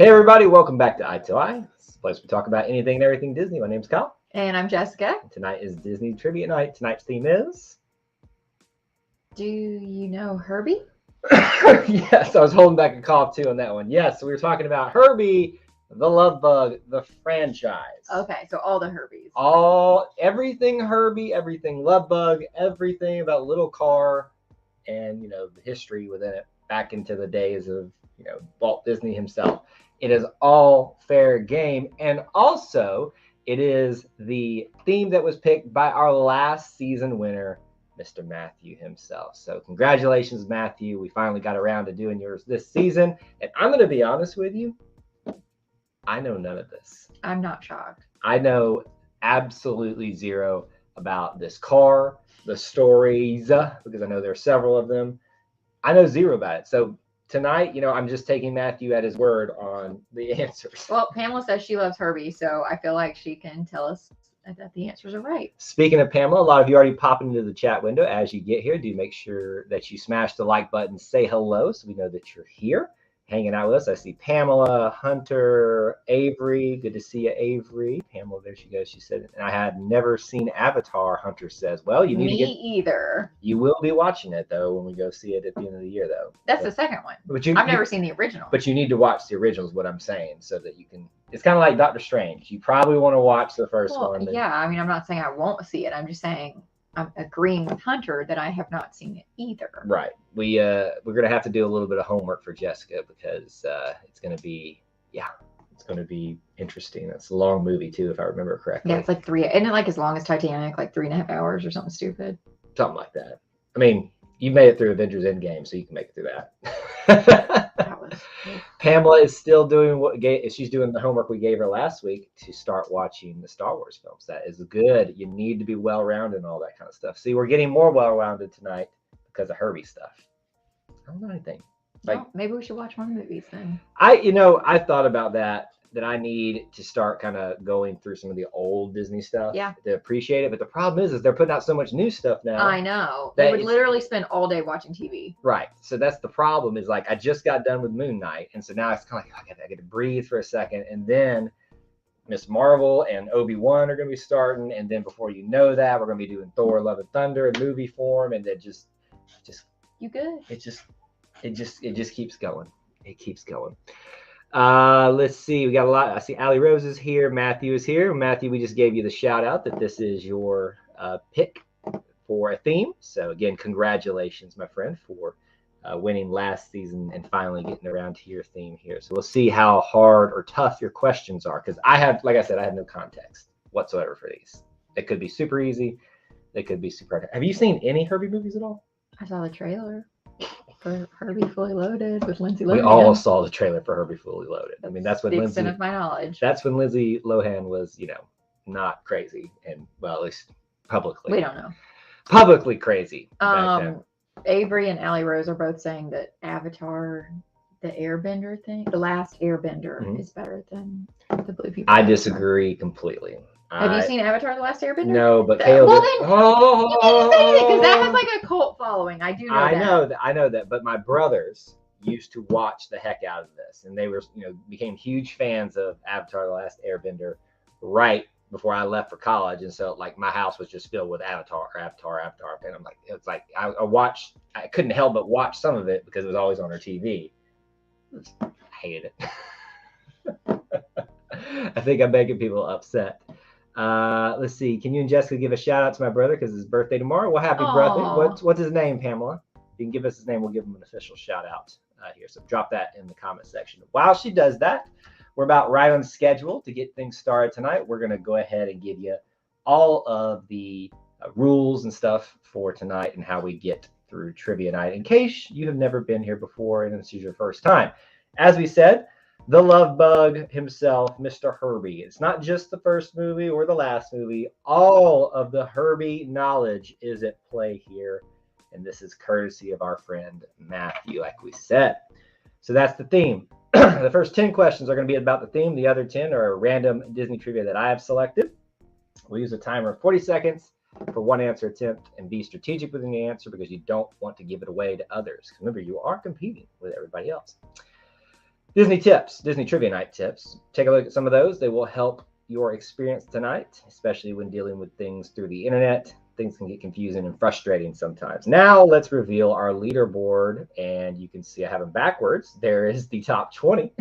Hey everybody, welcome back to Eye to Eye. This is a place we talk about anything and everything Disney. My name's Kyle. And I'm Jessica. Tonight is Disney Trivia Night. Tonight's theme is... Do you know Herbie? Yes, I was holding back a cough too on that one. Yes, so we were talking about Herbie the Love Bug, the franchise. Okay, so all the Herbies. Everything Herbie, everything Love Bug, everything about Little Car, and, the history within it back into the days of, Walt Disney himself. It is all fair game. And also, it is the theme that was picked by our last season winner, Mr. Matthew himself. So congratulations, Matthew. We finally got around to doing yours this season. And I'm going to be honest with you. I know none of this. I'm not shocked. I know absolutely zero about this car, the stories, because I know there are several of them. I know zero about it. So tonight, I'm just taking Matthew at his word on the answers. Well, Pamela says she loves Herbie, so I feel like she can tell us that the answers are right. Speaking of Pamela, a lot of you already popping into the chat window as you get here. Do make sure that you smash the like button, say hello so we know that you're here, hanging out with us. I see Pamela, Hunter, Avery. Good to see you, Avery. Pamela, there she goes. She said, and I had never seen Avatar, Hunter says. Well, you need to get... Me either. You will be watching it, though, when we go see it at the end of the year, though. That's the second one. I've never seen the original. But you need to watch the original is what I'm saying, so that you can... It's kind of like Doctor Strange. You probably want to watch the first one. Yeah, I mean, I'm not saying I won't see it. I'm just saying I'm agreeing with Hunter that I have not seen it either. Right. We're going to have to do a little bit of homework for Jessica because it's going to be, it's going to be interesting. It's a long movie, too, if I remember correctly. Yeah, it's like isn't it like as long as Titanic, like 3.5 hours or something stupid? Something like that. I mean, you made it through Avengers Endgame, so you can make it through that. Pamela is still doing she's doing the homework we gave her last week to start watching the Star Wars films. That is good. You need to be well-rounded and all that kind of stuff. See, we're getting more well-rounded tonight because of Herbie stuff. I don't know anything. Well, maybe we should watch more movies then. I thought about that I need to start kind of going through some of the old Disney stuff to appreciate it. But the problem is they're putting out so much new stuff now. I know. They would literally spend all day watching TV. Right. So that's the problem is like I just got done with Moon Knight. And so now it's kind of like I get to breathe for a second. And then Miss Marvel and Obi-Wan are going to be starting. And then before you know that, we're going to be doing Thor, Love and Thunder in movie form. And then just you good? It just keeps going. It keeps going. Let's see. We got a lot. I see Allie Rose is here. Matthew is here. Matthew, we just gave you the shout out that this is your pick for a theme. So again, congratulations, my friend, for winning last season and finally getting around to your theme here. So we'll see how hard or tough your questions are because like I said, I have no context whatsoever for these. They could be super easy. They could be super hard. Have you seen any Herbie movies at all? I saw the trailer for Herbie Fully Loaded with Lindsay Lohan. We all saw the trailer for Herbie Fully Loaded. I mean, that's when the extent of my knowledge. That's when Lindsay Lohan was, not crazy, and well, at least publicly. We don't know. Publicly crazy. Back then. Avery and Allie Rose are both saying that Avatar, the Airbender thing, the last Airbender, is better than the Blue People. I disagree completely. Have you seen Avatar: The Last Airbender? No, but Caleb. Well, then you say it because that has like a cult following. I do know that. I know that. But my brothers used to watch the heck out of this, and they were, became huge fans of Avatar: The Last Airbender right before I left for college, and so like my house was just filled with Avatar, and I'm like, it's like I couldn't help but watch some of it because it was always on our TV. I hated it. I think I'm making people upset. Let's see. Can you and Jessica give a shout out to my brother because it's his birthday tomorrow? Well, happy birthday. What's his name, Pamela? If you can give us his name, we'll give him an official shout out here. So drop that in the comment section. While she does that, we're about right on schedule to get things started tonight. We're going to go ahead and give you all of the rules and stuff for tonight and how we get through trivia night in case you have never been here before and this is your first time. As we said, the Love Bug himself, Mr. Herbie. It's not just the first movie or the last movie. All of the Herbie knowledge is at play here. And this is courtesy of our friend Matthew, like we said. So that's the theme. The first 10 questions are going to be about the theme. The other 10 are random Disney trivia that I have selected. We'll use a timer of 40 seconds for one answer attempt and be strategic within the answer because you don't want to give it away to others. Remember, you are competing with everybody else. Disney tips, Disney Trivia Night tips. Take a look at some of those. They will help your experience tonight, especially when dealing with things through the internet. Things can get confusing and frustrating sometimes. Now let's reveal our leaderboard, and you can see I have them backwards. There is the top 20.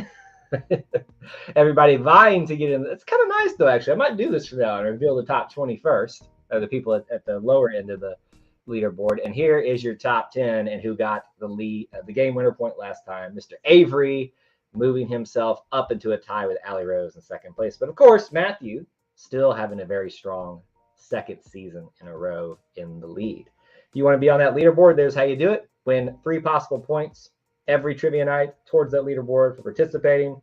Everybody vying to get in. It's kind of nice though, actually. I might do this from now and reveal the top 20 first, the people at the lower end of the leaderboard. And here is your top 10 and who got the lead, the game winner point last time. Mr. Avery moving himself up into a tie with Allie Rose in second place. But of course, Matthew still having a very strong second season in a row in the lead. If you want to be on that leaderboard, there's how you do it. Win 3 possible points every trivia night towards that leaderboard for participating,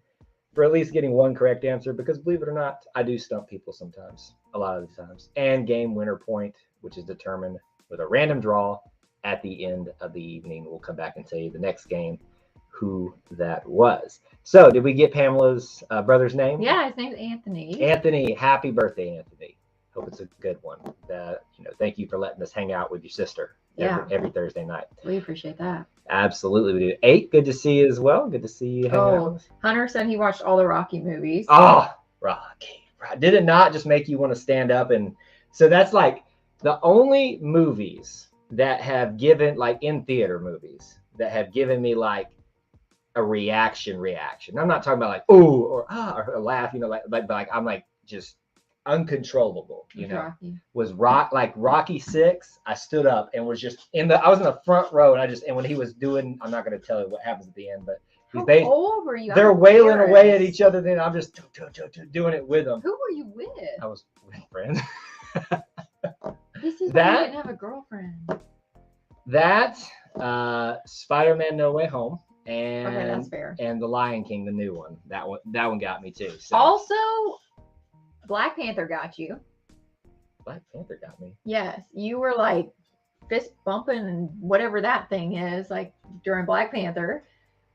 for at least getting 1 correct answer, because believe it or not, I do stump people sometimes, a lot of the times. And game winner point, which is determined with a random draw at the end of the evening. We'll come back and tell you the next game who that was. So did we get Pamela's brother's name? Yeah, his name's Anthony. Anthony, happy birthday, Anthony. Hope it's a good one. Thank you for letting us hang out with your sister every Thursday night. We appreciate that. Absolutely, we do. 8, good to see you as well. Good to see you hanging out with us. Hunter said he watched all the Rocky movies. Oh, Rocky. Did it not just make you want to stand up? And so that's like the only movies that have given, like in theater movies, that have given me like a reaction. I'm not talking about like, ooh, or a laugh, like I'm like just uncontrollable, Rocky. Was Rocky 6. I stood up and was just I was in the front row, and when he was doing, I'm not going to tell you what happens at the end, but how old were you? They're wailing away at each other, then I'm just doing it with them. Who were you with? I was with friends. This is why you didn't have a girlfriend. That Spider-Man No Way Home. And, okay, that's fair. And The Lion King, the new one. That one got me too. So. Also, Black Panther got you. Black Panther got me. Yes, you were like fist bumping and whatever that thing is, like during Black Panther.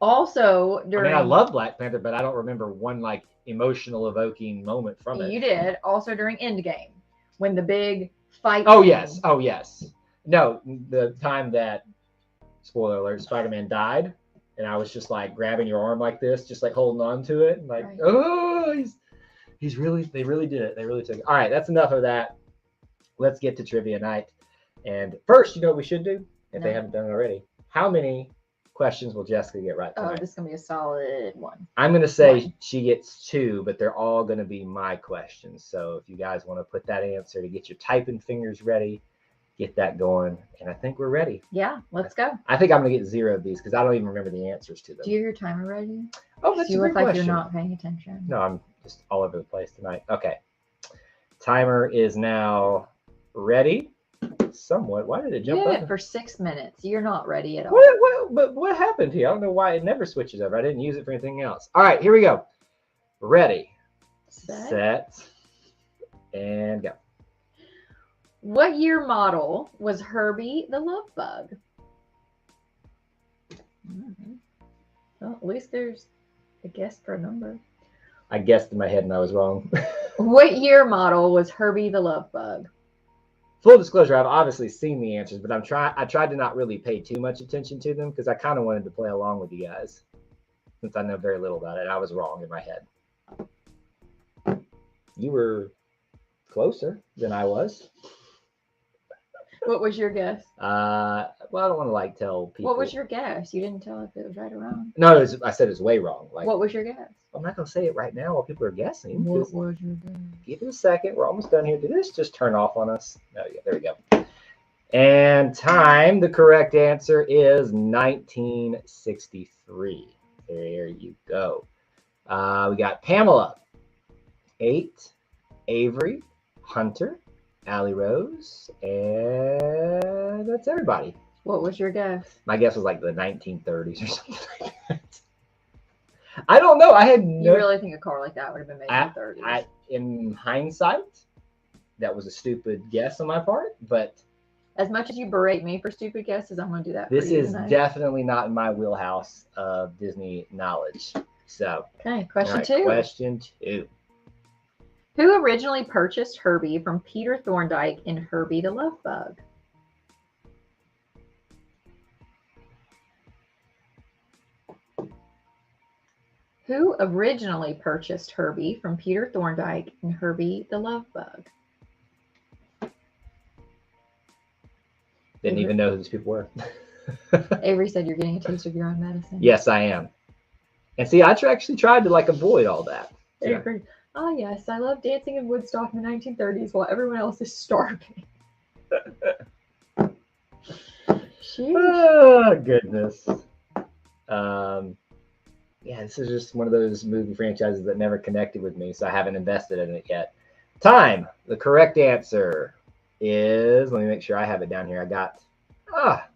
Also during. I love Black Panther, but I don't remember one like emotional evoking moment from it. You did. Also during Endgame, when the big fight. Oh yes. No, the time that, spoiler alert, Spider-Man died. And I was just like grabbing your arm like this, just like holding on to it. And like, right. Oh, they really did it. They really took it. All right, that's enough of that. Let's get to trivia night. And first, you know what we should do, if they haven't done it already? How many questions will Jessica get right tonight? Oh, this is going to be a solid 1. I'm going to say she gets 2, but they're all going to be my questions. So if you guys want to put that answer to get your typing fingers ready, get that going, and I think we're ready. Yeah, let's go. I think I'm gonna get 0 of these because I don't even remember the answers to them. Do you have your timer ready? Oh, that's a great question. You look like you're not paying attention. No, I'm just all over the place tonight. Okay, timer is now ready. Somewhat. Why did it jump up? For 6 minutes. You're not ready at all. What happened here? I don't know why it never switches over. I didn't use it for anything else. All right, here we go. Ready, set, and go. What year model was Herbie the Love Bug? Well, at least there's a guess for a number. I guessed in my head and I was wrong. What year model was Herbie the Love Bug? Full disclosure, I've obviously seen the answers, but I tried to not really pay too much attention to them because I kind of wanted to play along with you guys since I know very little about it. I was wrong in my head. You were closer than I was. What was your guess? Well, I don't want to tell people. What was your guess? You didn't tell if it was right or wrong. No, I said it's way wrong. What was your guess? I'm not gonna say it right now while people are guessing. What was your guess? Give it a second. We're almost done here. Did this just turn off on us? No, yeah, there we go. And time. The correct answer is 1963. There you go. We got Pamela, 8, Avery, Hunter, Allie Rose, and that's everybody. What was your guess? My guess was like the 1930s or something like that. I don't know. I had no. You really think a car like that would have been made in the 30s? In hindsight, that was a stupid guess on my part, but. As much as you berate me for stupid guesses, I'm going to do that. This for you is tonight. Definitely not in my wheelhouse of Disney knowledge. So. Okay, question 2. Question 2. Who originally purchased Herbie from Peter Thorndyke in Herbie the Love Bug? Who originally purchased Herbie from Peter Thorndyke and Herbie the Love Bug? Didn't even know who these people were. Avery said you're getting a taste of your own medicine. Yes, I am. And see, I actually tried to like avoid all that. Avery, oh yes, I love dancing in Woodstock in the 1930s while everyone else is starving. Oh, goodness. Yeah, this is just one of those movie franchises that never connected with me, so I haven't invested in it yet. Time. The correct answer is, let me make sure I have it down here. I got,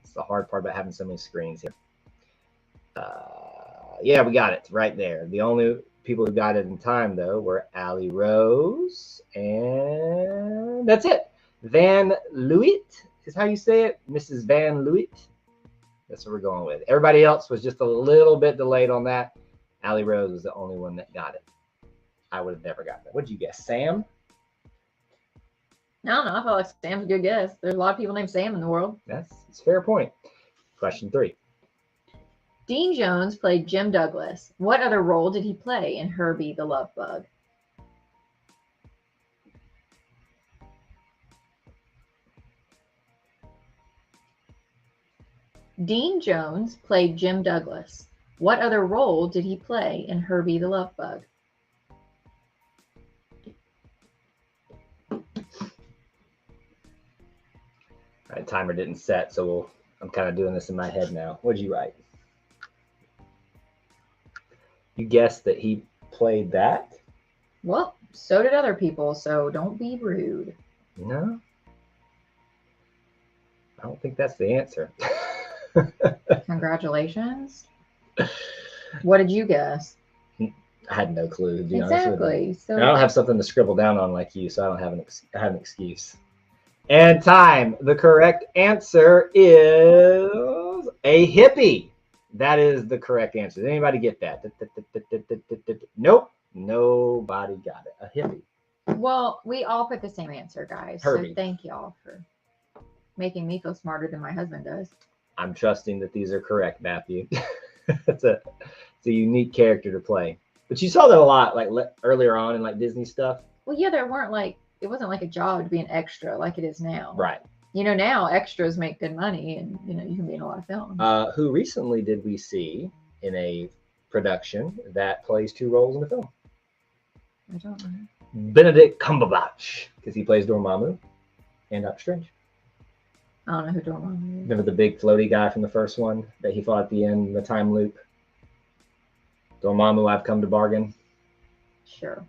it's the hard part about having so many screens here. Yeah, we got it right there. The only people who got it in time, though, were Allie Rose, and that's it. Van Leeuwen is how you say it, Mrs. Van Leeuwen. That's what we're going with. Everybody else was just a little bit delayed on that. Allie Rose was the only one that got it. I would have never got that. What did you guess, Sam? I don't know. I feel like Sam's a good guess. There's a lot of people named Sam in the world. That's a fair point. Question 3. Dean Jones played Jim Douglas. What other role did he play in Herbie the Love Bug? Dean Jones played Jim Douglas. What other role did he play in Herbie the Love Bug? All right, timer didn't set, so I'm kind of doing this in my head now. What did you write? You guessed that he played that? Well, so did other people, so don't be rude. No. I don't think that's the answer. Congratulations. What did you guess? I had no clue, to be honest with Exactly. you. So I don't have something to scribble down on like you, so I don't have an excuse. And time. The correct answer is a hippie. That is the correct answer. Did anybody get that? Nope. Nobody got it. A hippie. Well, we all put the same answer, guys. Herbie. So thank y'all for making me feel smarter than my husband does. I'm trusting that these are correct, Matthew. it's a unique character to play. But you saw that a lot, like earlier on in like Disney stuff. Well, yeah, it wasn't like a job to be an extra like it is now. Right. You know, now extras make good money, and you know you can be in a lot of films. Who recently did we see in a production that plays 2 roles in the film? I don't know. Benedict Cumberbatch, because he plays Dormammu and Doctor Strange. I don't know who Dormammu is. Remember the big floaty guy from the first one that he fought at the end in the time loop? Dormammu, I've come to bargain. Sure.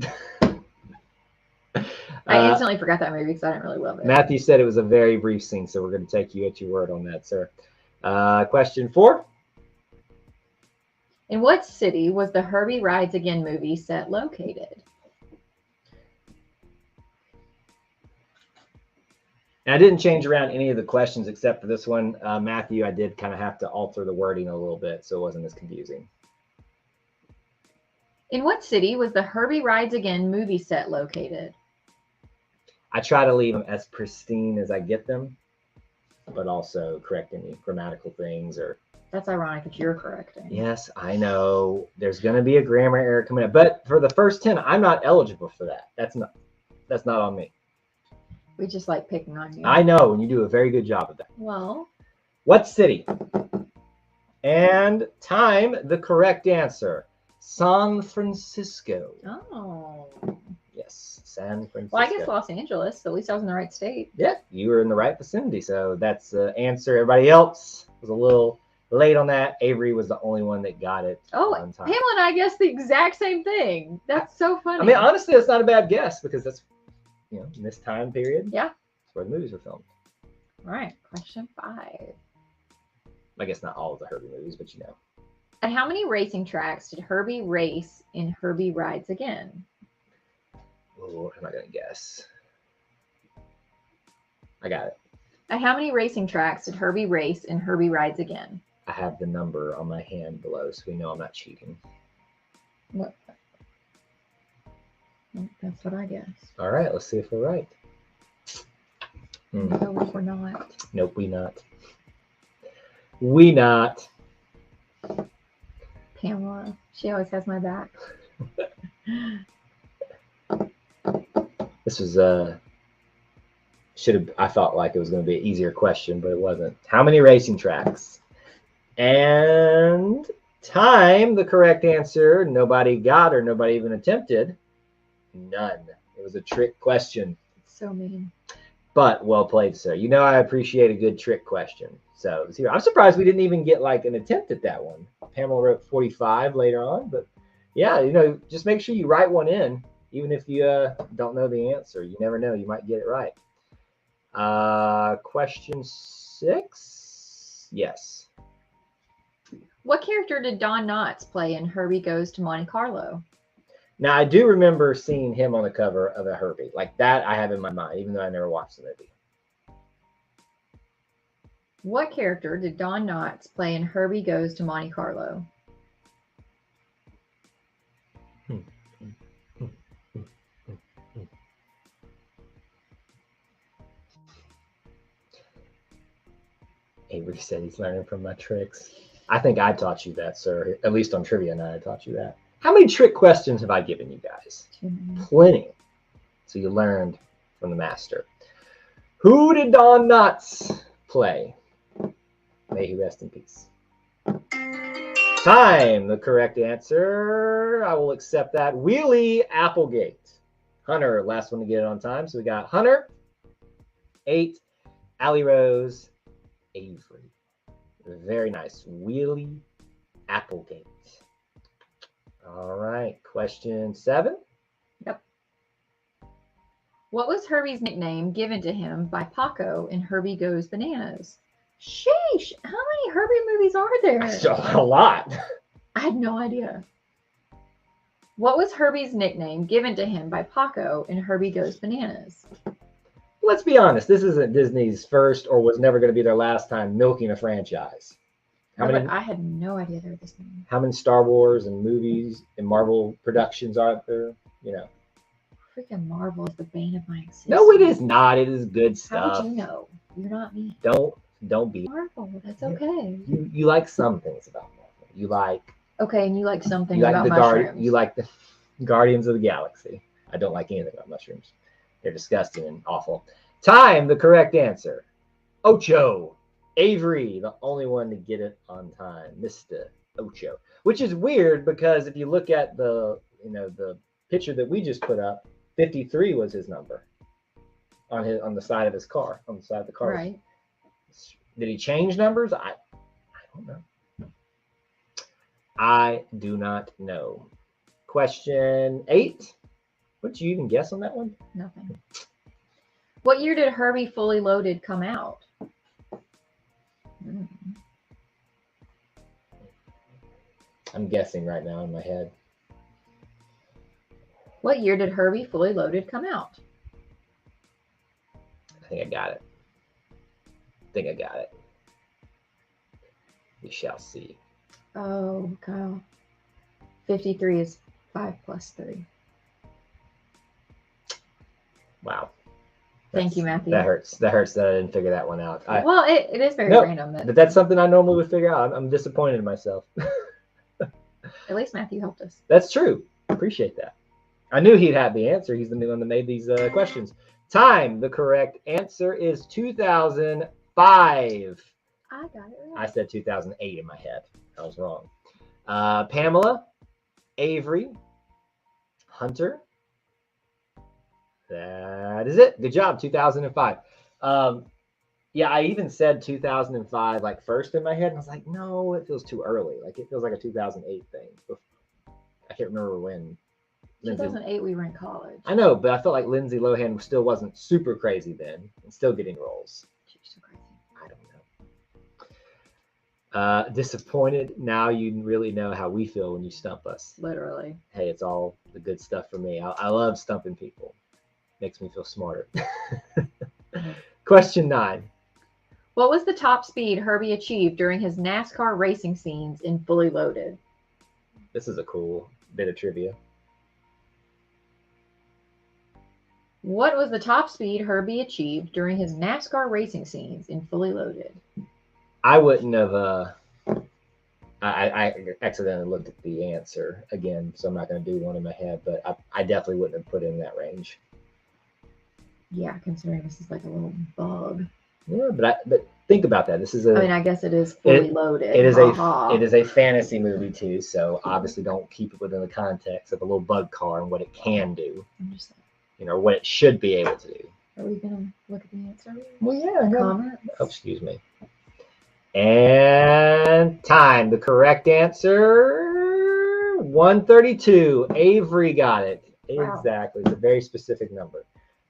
I instantly forgot that movie because I didn't really love it. Matthew said it was a very brief scene, so we're going to take you at your word on that, sir. Question 4. In what city was the Herbie Rides Again movie set located? And I didn't change around any of the questions except for this one. Matthew, I did kind of have to alter the wording a little bit so it wasn't as confusing. In what city was the Herbie Rides Again movie set located? I try to leave them as pristine as I get them, but also correct any grammatical things or... That's ironic that you're correcting. Yes, I know. There's going to be a grammar error coming up. But for the first 10, I'm not eligible for that. That's not on me. We just like picking on you. I know, and you do a very good job of that. Well. What city? And time, the correct answer. San Francisco. Oh. Yes, San Francisco. Well, I guess Los Angeles. So at least I was in the right state. Yeah, you were in the right vicinity. So that's the answer. Everybody else was a little late on that. Avery was the only one that got it on time. Pamela and I guessed the exact same thing. That's so funny. I mean, honestly, that's not a bad guess because that's, in this time period. Yeah. That's where the movies were filmed. All right. Question 5. I guess not all of the Herbie movies, but you know. At how many racing tracks did Herbie race in Herbie Rides Again? Oh, I'm not going to guess. I got it. At how many racing tracks did Herbie race in Herbie Rides Again? I have the number on my hand below, so we know I'm not cheating. What? That's what I guessed. All right, let's see if we're right. No, we're not. Nope, we not. We not. Pamela, She always has my back. This was I felt like it was going to be an easier question, but it wasn't. How many racing tracks? And time, the correct answer, nobody got or nobody even attempted. None. It was a trick question. So mean. But well played, sir. You know I appreciate a good trick question. So I'm surprised we didn't even get like an attempt at that one. Pamela wrote 45 later on, but yeah, you know, just make sure you write one in, even if you don't know the answer. You never know, you might get it right. Question 6. Yes. What character did Don Knotts play in Herbie Goes to Monte Carlo? Now, I do remember seeing him on the cover of a Herbie. Like that I have in my mind, even though I never watched the movie. What character did Don Knotts play in Herbie Goes to Monte Carlo? Avery said he's learning from my tricks. I think I taught you that, sir. At least on Trivia Night, I taught you that. How many trick questions have I given you guys? Plenty. So you learned from the master. Who did Don Knotts play? May he rest in peace. Time, the correct answer. I will accept that. Wheelie Applegate. Hunter, last one to get it on time. So we got Hunter, 8, Allie Rose, Avery. Very nice. Wheelie Applegate. All right. Question 7. Yep. What was Herbie's nickname given to him by Paco in Herbie Goes Bananas? Sheesh. How many Herbie movies are there? So, a lot. I had no idea. What was Herbie's nickname given to him by Paco in Herbie Goes Bananas? Let's be honest. This isn't Disney's first or was never going to be their last time milking a franchise. I had no idea they were this many. How many Star Wars and movies and Marvel productions are there? You know. Freaking Marvel is the bane of my existence. No, it is not. It is good stuff. How would you know? You're not me. Don't be Marvel. That's okay. You like some things about Marvel. You like. Okay, and you like something about mushrooms. You like the Guardians of the Galaxy. I don't like anything about mushrooms. They're disgusting and awful. Time, the correct answer. Ocho. Avery, the only one to get it on time. Mr. Ocho. Which is weird because if you look at the picture that we just put up, 53 was his number on the side of his car, on the side of the car. Right. Did he change numbers? I don't know. I do not know. Question 8. What did you even guess on that one? Nothing. What year did Herbie Fully Loaded come out? I'm guessing right now in my head. What year did Herbie Fully Loaded come out? I think I got it. We shall see. Oh, God. 53 is 5 plus 3. Wow. Thank you, Matthew. That hurts. That hurts that I didn't figure that one out. Well, it is very random. But that's something I normally would figure out. I'm disappointed in myself. At least Matthew helped us. That's true. Appreciate that. I knew he'd have the answer. He's the one that made these questions. Time. The correct answer is 2005. I got it right. I said 2008 in my head. I was wrong. Pamela, Avery, Hunter. That is it. Good job. 2005. Yeah, I even said 2005 like first in my head. And I was like, no, it feels too early. Like it feels like a 2008 thing. I can't remember when. 2008, we were in college. I know, but I felt like Lindsay Lohan still wasn't super crazy then and still getting roles. She's so crazy. I don't know. Disappointed. Now you really know how we feel when you stump us. Literally. Hey, it's all the good stuff for me. I love stumping people. Makes me feel smarter. Question 9. What was the top speed Herbie achieved during his NASCAR racing scenes in Fully Loaded? This is a cool bit of trivia. What was the top speed Herbie achieved during his NASCAR racing scenes in Fully Loaded? I wouldn't have I accidentally looked at the answer again, so I'm not going to do one in my head, but I definitely wouldn't have put it in that range. Yeah, considering this is like a little bug. Yeah, but think about that. This is I mean, I guess it is fully loaded. It is Ha-ha. it is a fantasy movie too, so obviously don't keep it within the context of a little bug car and what it can do, I'm just like, you know, what it should be able to do. are we gonna look at the answer? Well, yeah. Comments? Oh, excuse me. And time. The correct answer, 132. Avery got it. Wow. Exactly. It's a very specific number.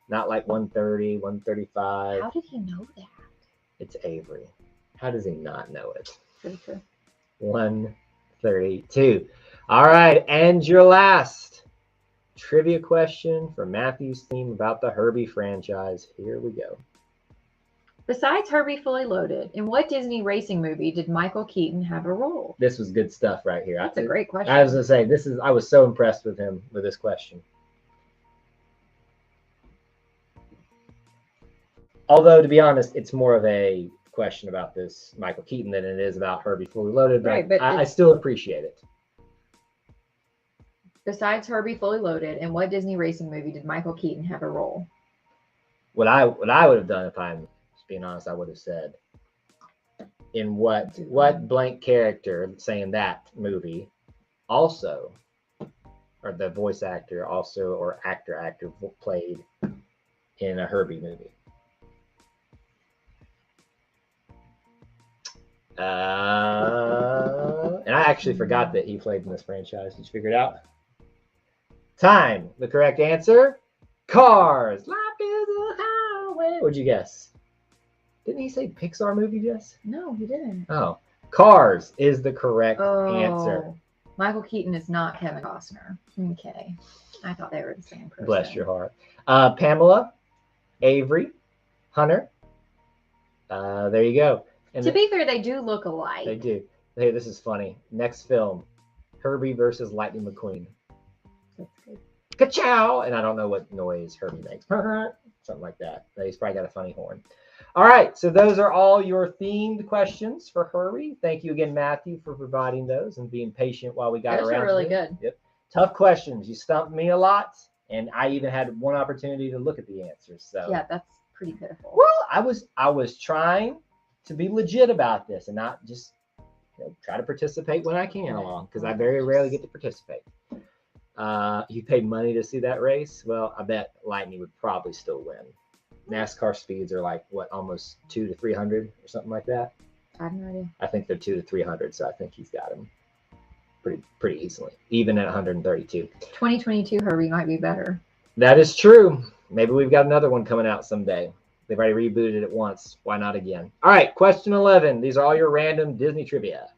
Not like 130, 135. How did he know that? It's Avery. How does he not know it? Pretty true. 132. All right. And your last trivia question for Matthew's theme about the Herbie franchise. Here we go. Besides Herbie Fully Loaded, in what Disney racing movie did Michael Keaton have a role? This was good stuff right here. That's a great question. I was going to say, I was so impressed with him with this question. Although, to be honest, it's more of a question about this Michael Keaton than it is about Herbie Fully Loaded, but, Right, but I still appreciate it. Besides Herbie Fully Loaded, in what Disney racing movie did Michael Keaton have a role? What I would have done, if I'm being honest, I would have said, in what blank character, saying that movie, also, or the voice actor also, or actor played in a Herbie movie. And I actually forgot that he played in this franchise. Did you figure it out? Time. The correct answer, Cars. Life is a highway. What'd you guess? Didn't he say Pixar movie, Jess? No, he didn't. Oh, Cars is the correct answer. Michael Keaton is not Kevin Costner. Okay. I thought they were the same person. Bless your heart. Pamela, Avery, Hunter. There you go. And to be fair, they do look alike. They do. Hey, this is funny. Next film, Herbie versus Lightning McQueen. That's good. Ka-chow! And I don't know what noise Herbie makes. Something like that. He's probably got a funny horn. All right, so those are all your themed questions for Herbie. Thank you again, Matthew, for providing those and being patient while we got those around. Those are really good. Yep. Tough questions. You stumped me a lot, and I even had one opportunity to look at the answers. So yeah, that's pretty pitiful. Well, I was trying to be legit about this and not just try to participate when I can along, because I very rarely get to participate. You paid money to see that race? Well, I bet Lightning would probably still win. NASCAR speeds are like what, almost 200 to 300 or something like that. I have no idea. I think they're 200 to 300, so I think he's got him pretty easily, even at 132. 2022 Herbie might be better. That is true. Maybe we've got another one coming out someday. They've already rebooted it once. Why not again? All right, question 11. These are all your random Disney trivia.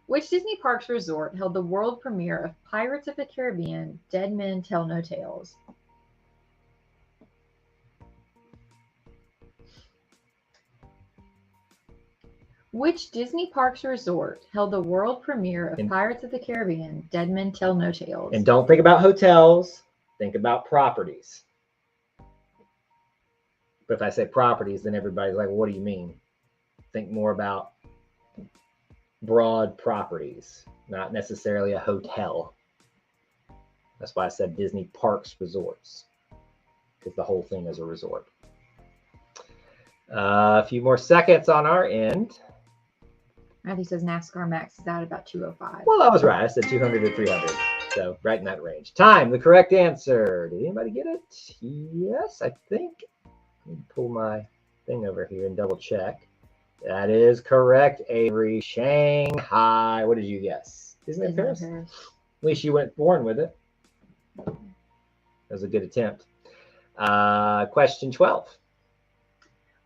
Which Disney Parks resort held the world premiere of Pirates of the Caribbean, Dead Men Tell No Tales? Which Disney Parks resort held the world premiere of Pirates of the Caribbean, Dead Men Tell No Tales? And don't think about hotels. Think about properties. But if I say properties, then everybody's like, well, what do you mean? Think more about broad properties, not necessarily a hotel. That's why I said Disney Parks Resorts, because the whole thing is a resort. A few more seconds on our end. Matthew says NASCAR max is out about 205. Well, I was right. I said 200 to 300. So right in that range. Time, the correct answer. Did anybody get it? Yes, I think. Let me pull my thing over here and double check. That is correct, Avery. Shanghai. What did you guess? Disneyland Paris? At least you went foreign with it. That was a good attempt. Question 12.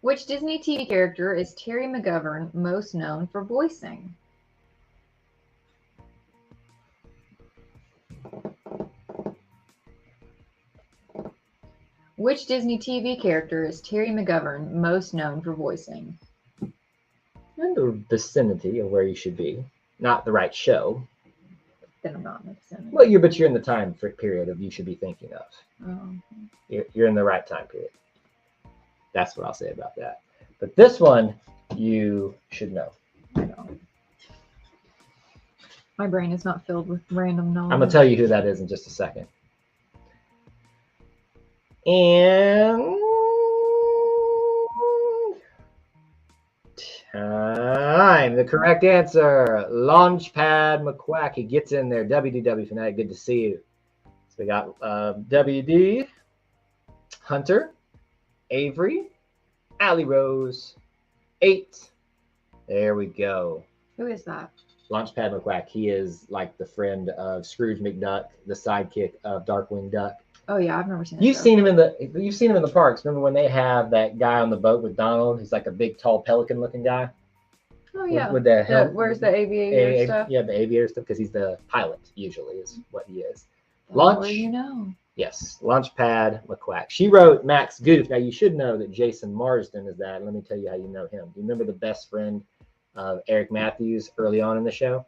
Which Disney TV character is Terry McGovern most known for voicing? Which Disney TV character is Terry McGovern most known for voicing? In the vicinity of where you should be. Not the right show. Then I'm not in the vicinity. Well, you're in the time period of you should be thinking of. Oh. You're in the right time period. That's what I'll say about that. But this one, you should know. I don't. My brain is not filled with random knowledge. I'm going to tell you who that is in just a second. And time. The correct answer, Launchpad McQuack. He gets in there. WDW Fanatic, good to see you. So we got WD, Hunter, Avery, Allie Rose, 8. There we go. Who is that? Launchpad McQuack. He is like the friend of Scrooge McDuck, the sidekick of Darkwing Duck. Oh yeah, I've never seen that. You've seen him in the parks. Remember when they have that guy on the boat with Donald? He's like a big, tall, pelican-looking guy. Oh yeah. With the helmet. Where's the aviator stuff? Yeah, the aviator stuff, because he's the pilot. Usually is what he is. Well, you know. Yes, Launchpad McQuack. She wrote Max Goof. Now you should know that Jason Marsden is that. Let me tell you how you know him. Do you remember the best friend of Eric Matthews early on in the show?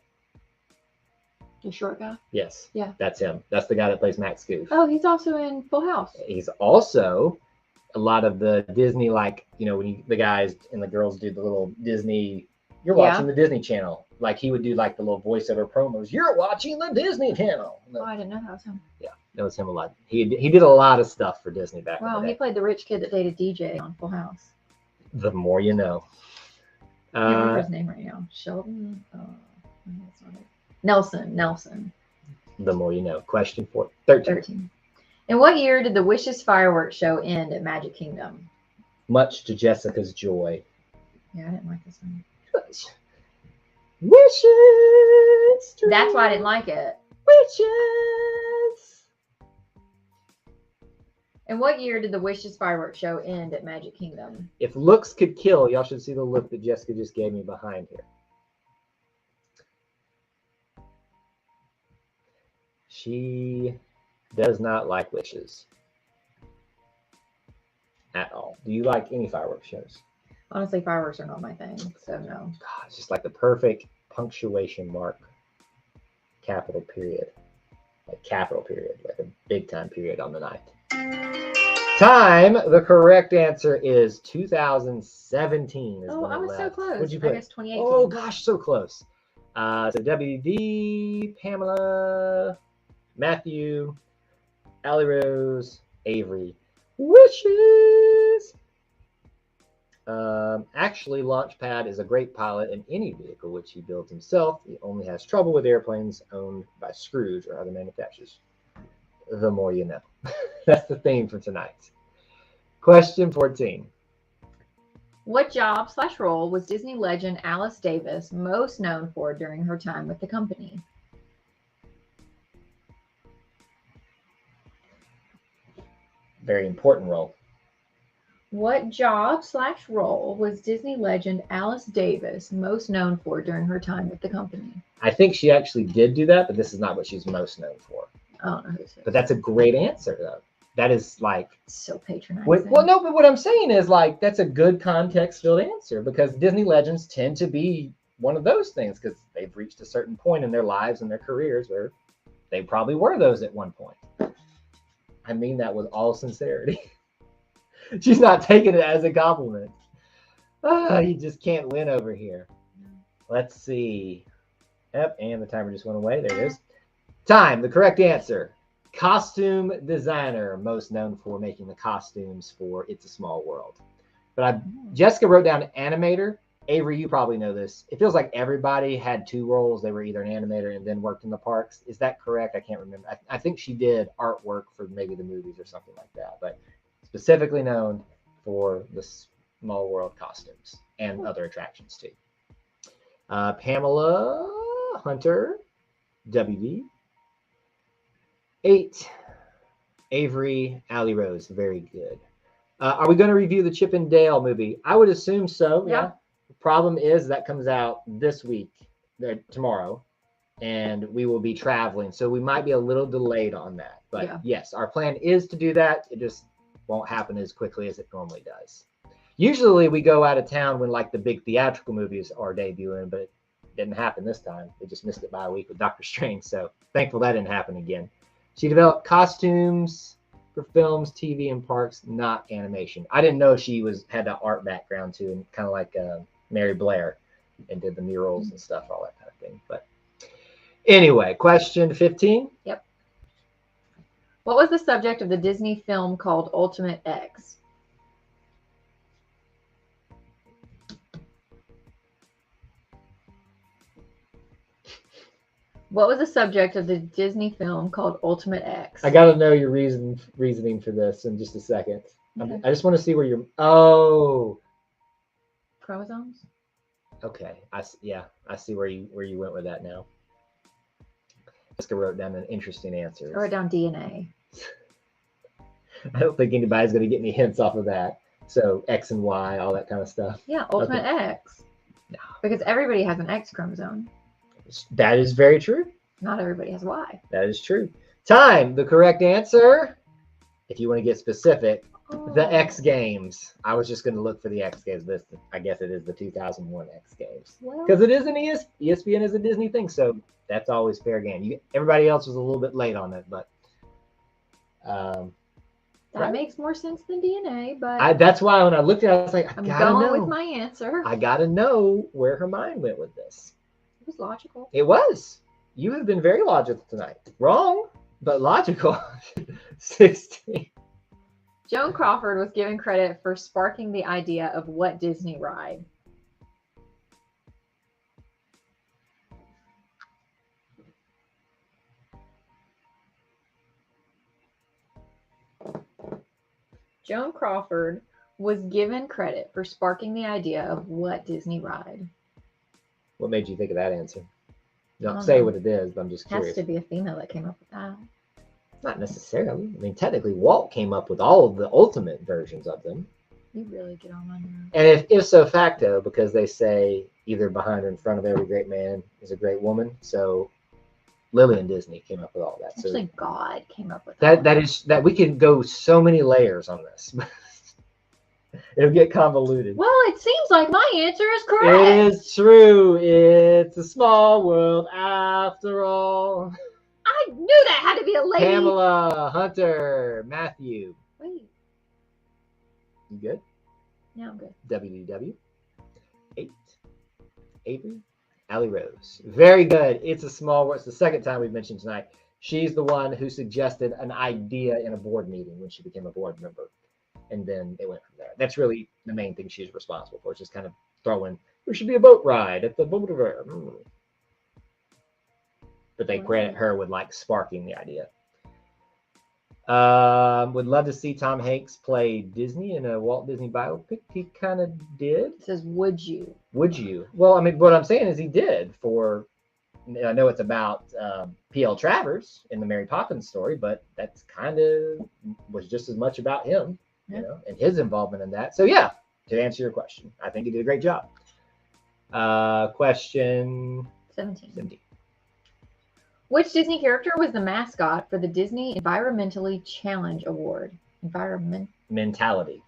The short guy? Yes. Yeah. That's him. That's the guy that plays Max Goof. Oh, he's also in Full House. He's also a lot of the Disney, like, you know, when the guys and the girls do the little Disney, you're watching the Disney Channel. Like, he would do like the little voiceover promos. You're watching the Disney Channel. Oh, I didn't know that was him. Yeah, that was him a lot. He did a lot of stuff for Disney back in the day. He played the rich kid that dated DJ on Full House. The more you know. I can't remember his name right now. Sheldon? That's not it. Nelson. The more you know. Question 13. In what year did the Wishes fireworks show end at Magic Kingdom? Much to Jessica's joy. Yeah, I didn't like this one. Wishes. That's why I didn't like it. Wishes. In what year did the Wishes fireworks show end at Magic Kingdom? If looks could kill, y'all should see the look that Jessica just gave me behind here. She does not like Wishes at all. Do you like any fireworks shows? Honestly, fireworks are not my thing, so no. God, it's just like the perfect punctuation mark. Capital period. Like a big time period on the night. Time. The correct answer is 2017. Oh, I was so close. What'd you put? I guess 2018. Oh gosh, so close. So WD, Pamela, Matthew, Allie Rose, Avery. Wishes. Actually, Launchpad is a great pilot in any vehicle which he builds himself. He only has trouble with airplanes owned by Scrooge or other manufacturers. The more you know. That's the theme for tonight. Question 14. What job/role was Disney legend Alice Davis most known for during her time with the company? Very important role. What job/role was Disney legend Alice Davis most known for during her time with the company? I think she actually did do that, but this is not what she's most known for. I don't know who this is. But that's a great answer, though. That is like... So patronizing. Well, no, but what I'm saying is, like, that's a good context-filled answer, because Disney legends tend to be one of those things, because they've reached a certain point in their lives and their careers where they probably were those at one point. I mean that with all sincerity. She's not taking it as a compliment. You just can't win over here. Let's see. Yep, and the timer just went away. There it is. Time. The correct answer. Costume designer, most known for making the costumes for It's a Small World. But Jessica wrote down animator. Avery, you probably know this. It feels like everybody had two roles. They were either an animator and then worked in the parks. Is that correct? I can't remember. I think she did artwork for maybe the movies or something like that. But specifically known for the Small World costumes and other attractions too. Pamela Hunter, WD. 8. Avery, Allie Rose, very good. Are we going to review the Chip and Dale movie? I would assume so. Yeah. The problem is that comes out this week, tomorrow, and we will be traveling, so we might be a little delayed on that. But yes, our plan is to do that. It just won't happen as quickly as it normally does. Usually we go out of town when like the big theatrical movies are debuting, but it didn't happen this time. We just missed it by a week with Doctor Strange, so thankful that didn't happen again. She developed costumes for films, TV, and parks, not animation. I didn't know she had an art background too, and kind of like Mary Blair, and did the murals and stuff, all that kind of thing. But Anyway, question 15. Yep. What was the subject of the Disney film called Ultimate X? What was the subject of the Disney film called Ultimate X? I got to know your reasoning for this in just a second. Okay. I just want to see where you're. Oh. Chromosomes? Okay. I see where you went with that now. Jessica wrote down an interesting answer. I wrote down DNA. I don't think anybody's going to get any hints off of that. So X and Y, all that kind of stuff. Yeah, Ultimate X. No. Because everybody has an X chromosome. That is very true. Not everybody has Y. That is true. Time. The correct answer, if you want to get specific, the X Games. I was just going to look for the X Games, but I guess it is the 2001 X Games. Because it is an ESPN is a Disney thing, so that's always fair game. Everybody else was a little bit late on it, but that makes more sense than DNA, but that's why when I looked at it, I was like, I'm going with my answer. I got to know where her mind went with this. It was logical. It was. You have been very logical tonight. Wrong, but logical. 16. Joan Crawford was given credit for sparking the idea of what Disney ride? Joan Crawford was given credit for sparking the idea of what Disney ride? What made you think of that answer? Don't don't say know. what it is, but I'm just Has curious. to be a female that came up with that. Not necessarily. I mean, technically, Walt came up with all of the ultimate versions of them. You really get on my nerves. And if so facto, because they say either behind or in front of every great man is a great woman. So Lillian Disney came up with all that. Actually, God came up with that we can go so many layers on this. It'll get convoluted. Well, it seems like my answer is correct. It is true. It's a small world after all. I knew that had to be a lady. Pamela, Hunter, Matthew. Wait. You good? Yeah, I'm good. WDW. 8. Avery. Allie Rose. Very good. It's a small world. It's the second time we've mentioned tonight. She's the one who suggested an idea in a board meeting when she became a board member. And then it went from there. That's really the main thing she's responsible for. Just kind of throwing, there should be a boat ride at the boat fair. But they credit her with like sparking the idea. Would love to see Tom Hanks play Disney in a Walt Disney biopic. He kind of did. It says, would you? Would you? Well, I mean, what I'm saying is he did for, I know it's about P.L. Travers in the Mary Poppins story, but that's kind of was just as much about him, you know, and his involvement in that. So yeah, to answer your question, I think he did a great job. Question 17. Which Disney character was the mascot for the Disney Environmentally Challenge Award? Mentality.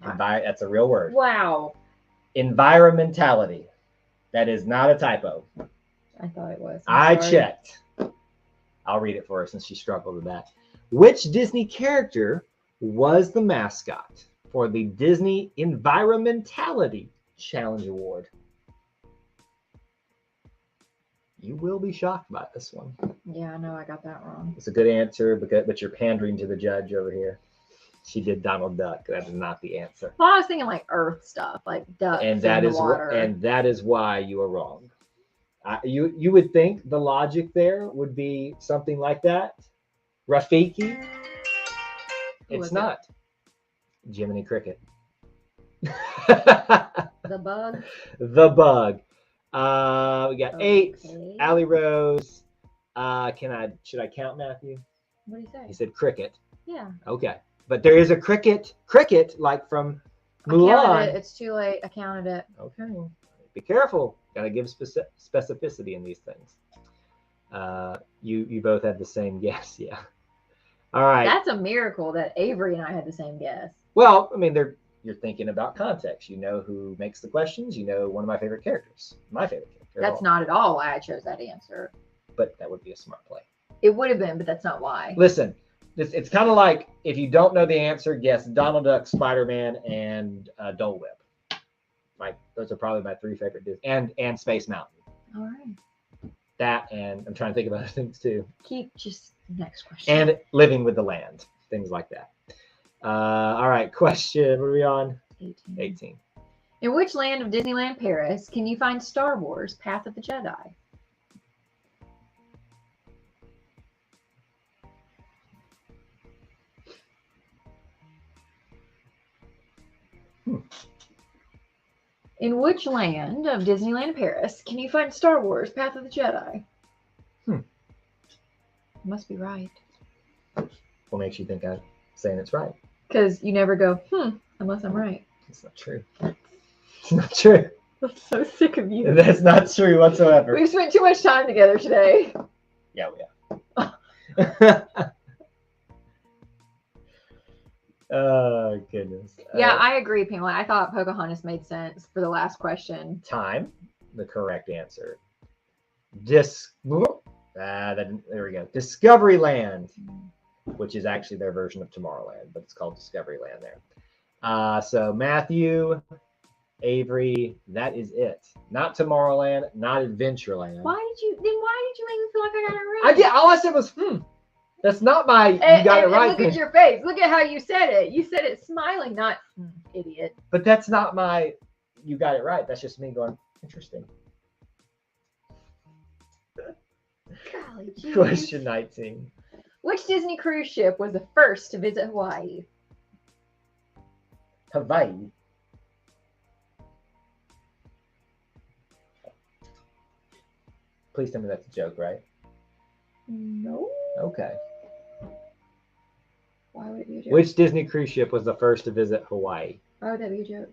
That's a real word. Wow. Environmentality. That is not a typo. I thought it was. I checked. I'll read it for her since she struggled with that. Which Disney character was the mascot for the Disney Environmentality Challenge Award? You will be shocked by this one. Yeah, I know I got that wrong. It's a good answer, but you're pandering to the judge over here. She did Donald Duck. That is not the answer. Well, I was thinking like Earth stuff, like ducks and that in is the water. And that is why you are wrong. You would think the logic there would be something like that. Rafiki. It's not. Jiminy Cricket. The bug. The bug. We got 8. Allie Rose. Should I count Matthew? What did he say? He said cricket. Yeah. Okay. But there is a cricket like from Mulan. I counted it. It's too late. I counted it. Okay. Be careful. Got to give specificity in these things. You both had the same guess. Yeah. All right. That's a miracle that Avery and I had the same guess. Well, I mean, you're thinking about context. You know who makes the questions. You know one of my favorite characters. My favorite character. That's not at all why I chose that answer. But that would be a smart play. It would have been, but that's not why. Listen, it's kind of like if you don't know the answer, guess Donald Duck, Spider-Man, and Dole Whip. Those are probably my 3 favorite Disney and Space Mountain. All right. That, and I'm trying to think of other things too. Keep just next question. And living with the land, things like that. All right, question. What are we on? 18. In which land of Disneyland Paris can you find Star Wars: Path of the Jedi? In which land of Disneyland Paris can you find Star Wars: Path of the Jedi? Must be right. What makes you think I'm saying it's right? Because you never go, unless I'm right. It's not true. It's not true. I'm so sick of you. That's not true whatsoever. We've spent too much time together today. Yeah, we have. Oh, goodness. Yeah, I agree, Pamela. I thought Pocahontas made sense for the last question. Time, the correct answer. There we go. Discovery Land, which is actually their version of Tomorrowland, but it's called Discovery Land there. So Matthew, Avery, that is it. Not Tomorrowland, not Adventureland. Why did you make me feel like I got it right? All I said was, That's not my, you got it right. Look at your face. Look at how you said it. You said it smiling, not idiot. But that's not my, you got it right. That's just me going, interesting. Golly, geez. Question 19. Which Disney cruise ship was the first to visit Hawaii? Hawaii. Please tell me that's a joke, right? No. Okay. Why would it be a joke? Which Disney cruise ship was the first to visit Hawaii? Why would that be a joke?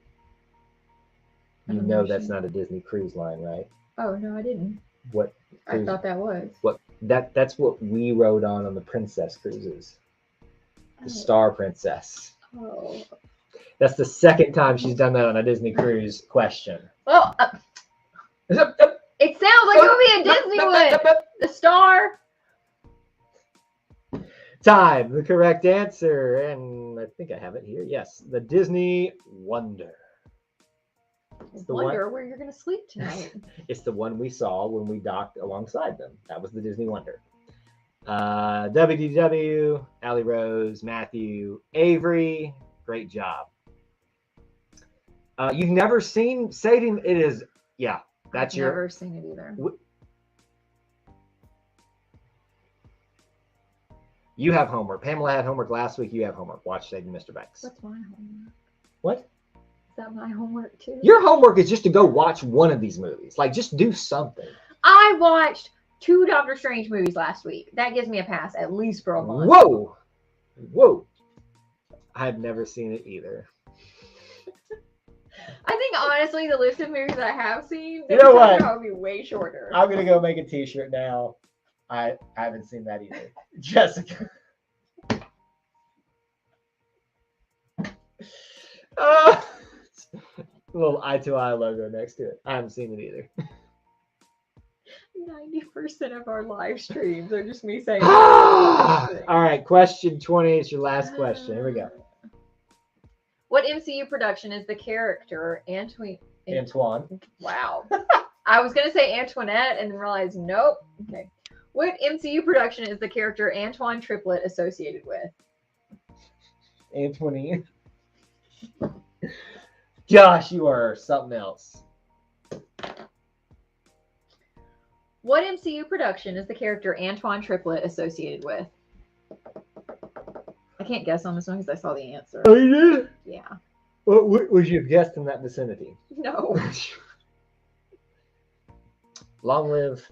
You know that's not a Disney cruise line, right? Oh, no, I didn't. What? I thought that was. That's what we rode on the Princess cruises. The Star Princess. Oh. That's the second time she's done that on a Disney cruise question. Well, it sounds like it would be a Disney one. The Star. Time, the correct answer, and I think I have it here. Yes, the Disney Wonder. Wonder where you're going to sleep tonight. It's the one we saw when we docked alongside them. That was the Disney Wonder. WDW, Allie Rose, Matthew, Avery, great job. You've never seen Sadie? It is, yeah. That's I've never seen it either. You have homework. Pamela had homework last week. You have homework. Watch Saving Mr. Banks. What's my homework? What? Is that my homework too? Your homework is just to go watch one of these movies. Like, just do something. I watched 2 Doctor Strange movies last week. That gives me a pass at least for a month. Whoa. I've never seen it either. I think honestly, the list of movies I have seen, you know what? Will be way shorter. I'm gonna go make a T-shirt now. I haven't seen that either. Jessica. Little eye to eye logo next to it. I haven't seen it either. 90% of our live streams are just me saying. All right, question 20 is your last question. Here we go. What MCU production is the character Antoine? Wow. I was gonna say Antoinette and then realized nope. Okay. What MCU production is the character Antoine Tripplet associated with? Antoine. Gosh, you are something else. What MCU production is the character Antoine Tripplet associated with? I can't guess on this one because I saw the answer. Oh, you did? Yeah. What would you have guessed in that vicinity? No. Long live.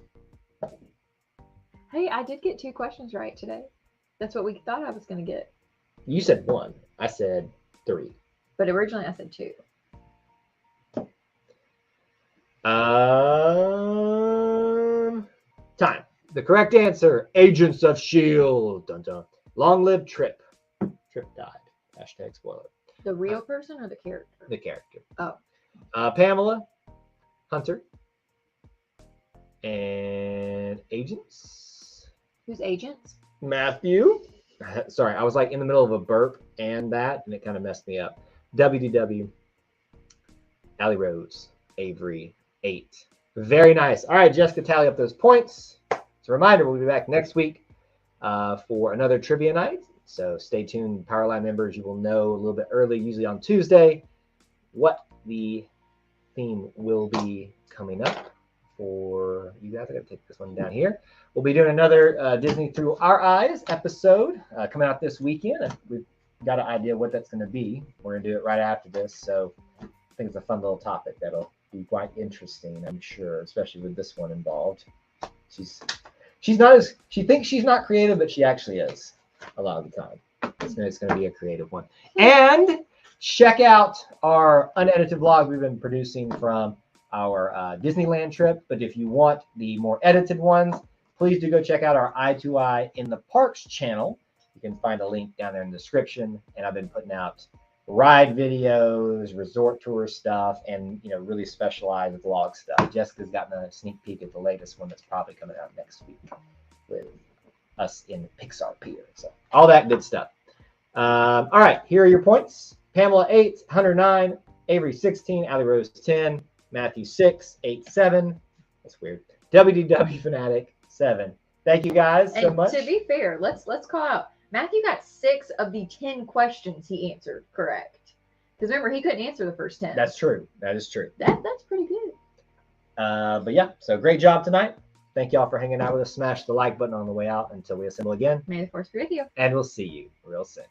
Hey, I did get 2 questions right today. That's what we thought I was going to get. You said 1. I said 3. But originally I said 2. Time. The correct answer, Agents of S.H.I.E.L.D. Dun, dun. Long live Trip. Trip died. Hashtag spoiler. The real person or the character? The character. Oh. Pamela, Hunter, and Agents. Who's Agents? Matthew. Sorry, I was like in the middle of a burp and that, and it kind of messed me up. WDW, Allie Rose, Avery, 8, Very nice. All right, Jessica, tally up those points. As a reminder, we'll be back next week for another trivia night. So stay tuned, Powerline members. You will know a little bit early, usually on Tuesday, what the theme will be coming up for you guys. I got to take this one down here. We'll be doing another Disney Through Our Eyes episode coming out this weekend. We've got an idea what that's going to be. We're going to do it right after this. So I think it's a fun little topic that'll be quite interesting, I'm sure, especially with this one involved. She thinks she's not creative, but she actually is a lot of the time. It's going to be a creative one. And check out our unedited vlogs we've been producing from our Disneyland trip. But if you want the more edited ones, please do go check out our Eye to Eye in the Parks channel. You can find a link down there in the description. And I've been putting out ride videos, resort tour stuff, and really specialized vlog stuff. Jessica's gotten a sneak peek at the latest one that's probably coming out next week with us in Pixar Pier. So all that good stuff. All right, here are your points. Pamela 8, Hunter 9, Avery 16, Allie Rose 10, Matthew 6, 8, 7. That's weird. WDW Fanatic 7. Thank you guys so much. To be fair, let's call out. Matthew got 6 of the 10 questions he answered correct. Because remember, he couldn't answer the first 10. That's true. That is true. That's pretty good. But yeah, so great job tonight. Thank y'all for hanging out with us. Smash the like button on the way out until we assemble again. May the force be with you. And we'll see you real soon.